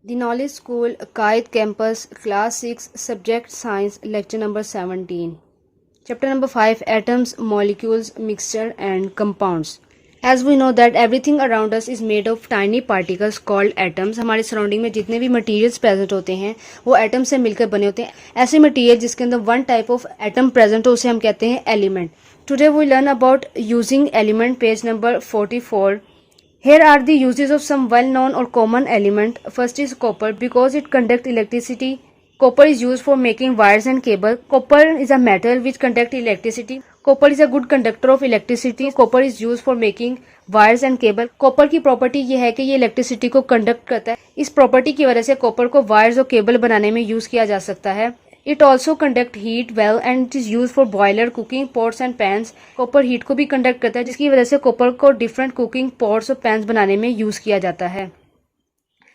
The Knowledge School, Kayed Campus, Class 6, Subject Science, Lecture number 17. Chapter number 5, Atoms, Molecules, Mixture and Compounds. As we know that everything around us is made of tiny particles called atoms. हमारे surrounding में जितने भी materials present होते हैं वो atom से मिलकर बने होते हैं. ऐसे मटेरियल जिसके अंदर one type of atom present हो उसे हम कहते हैं element. Today we learn about using element, page number 44. Here are the uses of some well-known or common element. First is copper, because it conducts electricity. Copper is used for making wires and cable. Copper is a metal which conducts electricity. Copper is a good conductor of electricity. Copper is used for making wires and cable. Copper की property ये है कि ये electricity को conduct करता है. इस property की वजह से कॉपर को वायर्स और केबल बनाने में यूज किया जा सकता है. It also conduct heat well and it is used for boiler, cooking pots and pans. Copper heat को भी कंडक्ट करता है जिसकी वजह से कॉपर को डिफरेंट कुकिंग पॉट्स और पैंस बनाने में यूज किया जाता है.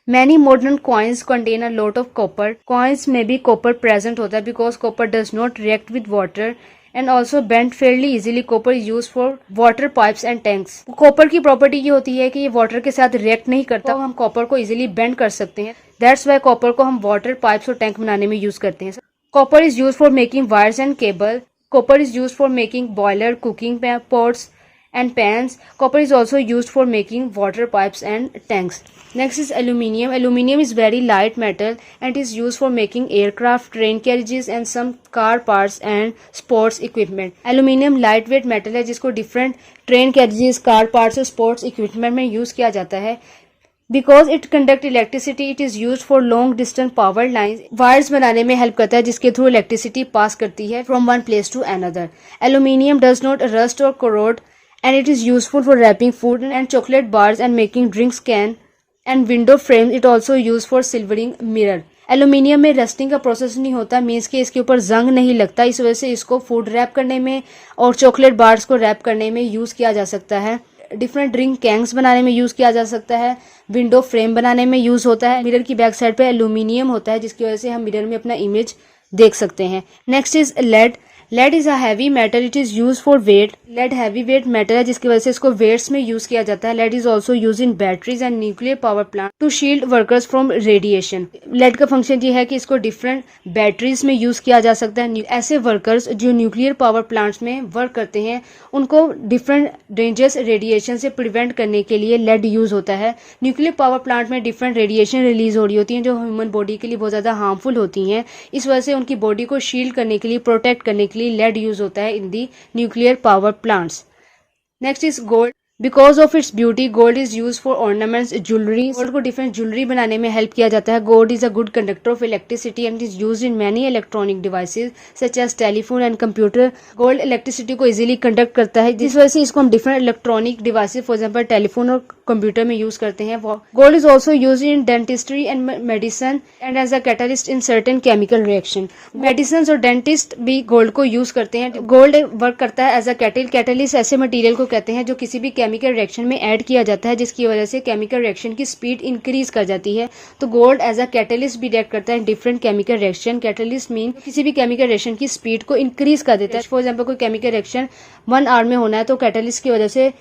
Many modern coins contain a lot of copper. Coins में भी कॉपर प्रेजेंट होता है because copper does not react with water and also bend fairly easily. Copper is used for water pipes and tanks. Copper की property ये होती है कि ये वाटर के साथ रिएक्ट नहीं करता, हम कॉपर को इजीली बेंड कर सकते हैं. That's why कॉपर को हम वाटर पाइप्स और टैंक बनाने में यूज करते हैं. Copper is used for making wires and cable. Copper is used for making boiler, cooking pots and pans. Copper is also used for making water pipes and tanks. Next is aluminium. Aluminium is very light metal and is used for making aircraft, train carriages and some car parts and sports equipment. Aluminium lightweight metal है जिसको different train carriages, car parts और sports equipment में use किया जाता है. Because it conduct electricity, it is used for long distance power lines. Wires बनाने में help करता है जिसके थ्रू इलेक्ट्रिसिटी पास करती है from one place to another. Aluminium does not rust or corrode and it is useful for wrapping food and chocolate bars and making drinks can and window frames. It also used for silvering mirror. Aluminium में rusting का process नहीं होता, means कि इसके ऊपर जंग नहीं लगता, इस वजह से इसको फूड रैप करने में और चॉकलेट बार्स को रैप करने में यूज किया जा सकता है. डिफरेंट ड्रिंक कैंस बनाने में यूज किया जा सकता है. विंडो फ्रेम बनाने में यूज होता है. मिरर की बैक साइड पे एल्यूमिनियम होता है जिसकी वजह से हम मिरर में अपना इमेज देख सकते हैं. Next is lead. Lead is a heavy metal. It is use for weight. Lead heavy weight metal है जिसकी वजह से इसको वेट्स में यूज किया जाता है. Lead is also use in batteries and nuclear power plant to shield workers from radiation. Lead का फंक्शन ये है कि इसको डिफरेंट बैटरीज में यूज किया जा सकता है. ऐसे वर्कर्स जो न्यूक्लियर पावर प्लांट्स में वर्क करते हैं उनको डिफरेंट डेंजरस रेडिएशन से प्रिवेंट करने के लिए लेड यूज होता है. न्यूक्लियर पावर प्लांट में डिफरेंट रेडिएशन रिलीज हो रही होती हैं जो ह्यूमन बॉडी के लिए बहुत ज्यादा हार्मफुल होती हैं. इस वजह से उनकी बॉडी को शील्ड करने के लिए, प्रोटेक्ट करने के लिए लेड यूज होता है in the nuclear power plants. Next is gold. Because of its beauty, gold is used for ornaments, jewelry. Gold को different jewelry बनाने में help किया जाता है. Gold is a good conductor of electricity and is used in many electronic devices such as telephone and computer. Gold electricity को easily conduct करता है जिस वजह से इसको हम different electronic devices, for example telephone और कंप्यूटर में यूज करते हैं. Gold is also used in dentistry and medicine and as a catalyst in certain chemical reaction. Medicines और dentist भी gold को यूज करते हैं. Gold वर्क करता है as a catalyst. ऐसे मटेरियल को कहते हैं जो किसी भी केमिकल रिएक्शन में ऐड किया जाता है जिसकी वजह से केमिकल रिएक्शन की स्पीड इंक्रीज कर जाती है. तो गोल्ड एज अ कैटलिस्ट भी रिएक्ट करता है different chemical reaction. Catalyst mean किसी भी केमिकल रिएक्शन की स्पीड को इंक्रीज कर देता है. फॉर एग्जांपल कोई केमिकल रिएक्शन 1 आवर में होना है तो कैटलिस्ट की वजह से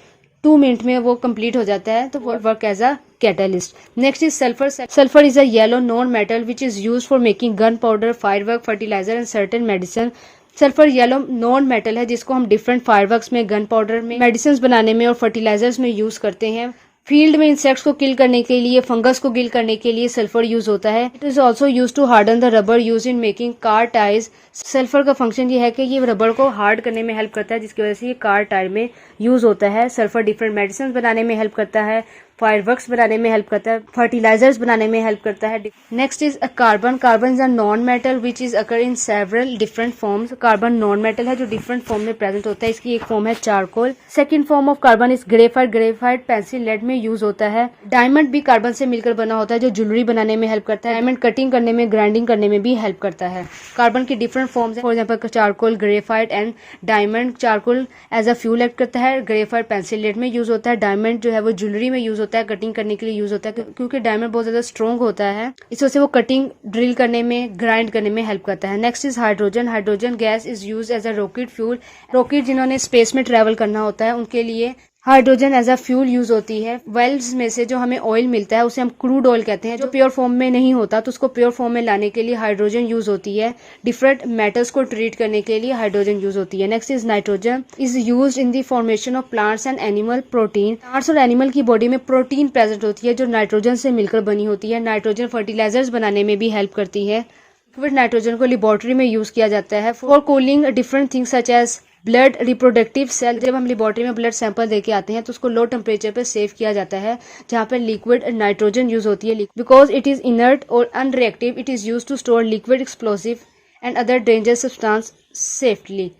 2 मिनट में वो कंप्लीट हो जाता है, तो वो work as a catalyst. Next is sulphur. Sulphur is a yellow non metal which is use for making gun powder, firework, fertiliser and certain medicine. Sulphur yellow non metal है जिसको हम डिफरेंट फायरवर्क्स में, gun powder में, medicine बनाने में और fertilisers में use करते हैं. फील्ड में इंसेक्ट्स को किल करने के लिए, फंगस को किल करने के लिए सल्फर यूज होता है. It is also use to harden the rubber use in making car tyres. Sulphur का फंक्शन ये है कि ये रबर को हार्ड करने में हेल्प करता है जिसकी वजह से ये कार टायर में यूज होता है. सल्फर डिफरेंट मेडिसिन बनाने में हेल्प करता है, फायरवर्क्स बनाने में हेल्प करता है, फर्टिलाइजर्स बनाने में हेल्प करता है. Next is carbon. Carbon is a non metal which is occur in several different forms. Carbon non metal है जो डिफरेंट फॉर्म में प्रेजेंट होता है. इसकी एक फॉर्म है charcoal. Second form of carbon is graphite. Graphite pencil lead में use होता है. डायमंड भी कार्बन से मिलकर बना होता है जो ज्वेलरी बनाने में हेल्प करता है. डायमंड कटिंग करने में, ग्राइंडिंग करने में भी हेल्प करता है. कार्बन की डिफरेंट फॉर्म्स है, for example charcoal, graphite and diamond. Charcoal as a fuel act करता है, ग्रेफाइट पेंसिल लेड में यूज होता है, डायमंड जो है वो ज्वेलरी में यूज होता है, कटिंग करने के लिए यूज होता है क्योंकि डायमंड बहुत ज्यादा स्ट्रॉन्ग होता है, इस वजह से वो कटिंग, ड्रिल करने में, ग्राइंड करने में हेल्प करता है. Next is hydrogen. Hydrogen gas is use as a rocket fuel. Rocket जिन्होंने स्पेस में ट्रेवल करना होता है उनके लिए hydrogen as a fuel use होती है। वेल्स में से जो हमें ऑयल मिलता है उसे हम क्रूड ऑयल कहते हैं, जो प्योर फॉर्म में नहीं होता तो उसको प्योर फॉर्म में लाने के लिए हाइड्रोजन यूज होती है। डिफरेंट मेटल्स को ट्रीट करने के लिए हाइड्रोजन यूज होती है। Next is nitrogen is use in the formation of plants and animal protein. Plants और एनिमल की बॉडी में प्रोटीन प्रेजेंट होती है जो नाइट्रोजन से मिलकर बनी होती है। नाइट्रोजन फर्टिलाइजर्स बनाने में भी हेल्प करती है। लिक्विड नाइट्रोजन को लेबोरेटरी में यूज किया जाता है for cooling different things such as blood, reproductive cell. जब हम लेबोरेटरी में ब्लड सैंपल देके आते हैं तो उसको लो टेम्परेचर पर सेव किया जाता है, जहाँ पर लिक्विड नाइट्रोजन यूज होती है। बिकॉज इट इज इनर्ट और unreactive, it is use to store liquid explosive and other dangerous substance safely.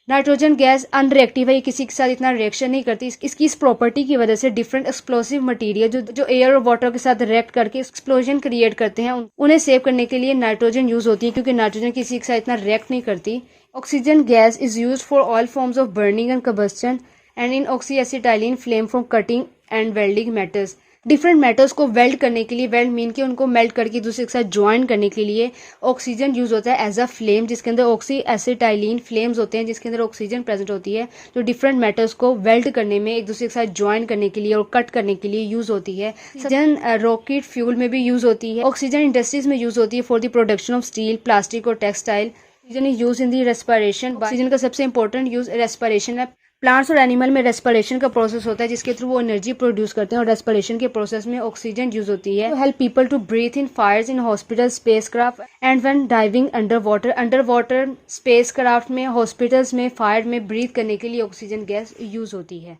Nitrogen gas unreactive है, ये किसी के साथ इतना रिएक्शन नहीं करती। इसकी इस प्रॉपर्टी की वजह से डिफरेंट एक्सप्लोसिव मटेरियल जो एयर और वाटर के साथ रिएक्ट करके एक्सप्लोजन क्रिएट करते हैं, उन्हें सेव करने के लिए नाइट्रोजन यूज होती है, क्योंकि नाइट्रोजन किसी के साथ इतना रिएक्ट नहीं करती। Oxygen gas is use for all forms of burning and combustion and in oxyacetylene flame from cutting and welding metals. Different metals को वेल्ड करने के लिए, वेल्ड मीन के उनको मेल्ट करके दूसरे के साथ ज्वाइन करने के लिए ऑक्सीजन यूज होता है एज अ फ्लेम, जिसके अंदर ऑक्सी एसिटाइलिन फ्लेम्स होते हैं जिसके अंदर ऑक्सीजन प्रेजेंट होती है, जो डिफरेंट मेटल्स को वेल्ड करने में, एक दूसरे के साथ ज्वाइन करने के लिए और कट करने के लिए यूज होती है। ऑक्सीजन रॉकेट फ्यूल में भी यूज होती है। ऑक्सीजन इंडस्ट्रीज में यूज होती है for the production of steel, plastic और textile. Oxygen is use in the respiration. Oxygen का सबसे इंपॉर्टेंट यूज रेस्पिरेशन है। प्लांट्स और एनिमल में रेस्पिरेशन का प्रोसेस होता है जिसके थ्रू वो एनर्जी प्रोड्यूस करते हैं, और रेस्पिरेशन के प्रोसेस में ऑक्सीजन यूज होती है। Help people to breathe in fires in hospital, spacecraft and when diving under water. Under water spacecraft में, हॉस्पिटल्स में, फायर में ब्रीथ करने के लिए ऑक्सीजन गैस यूज होती है।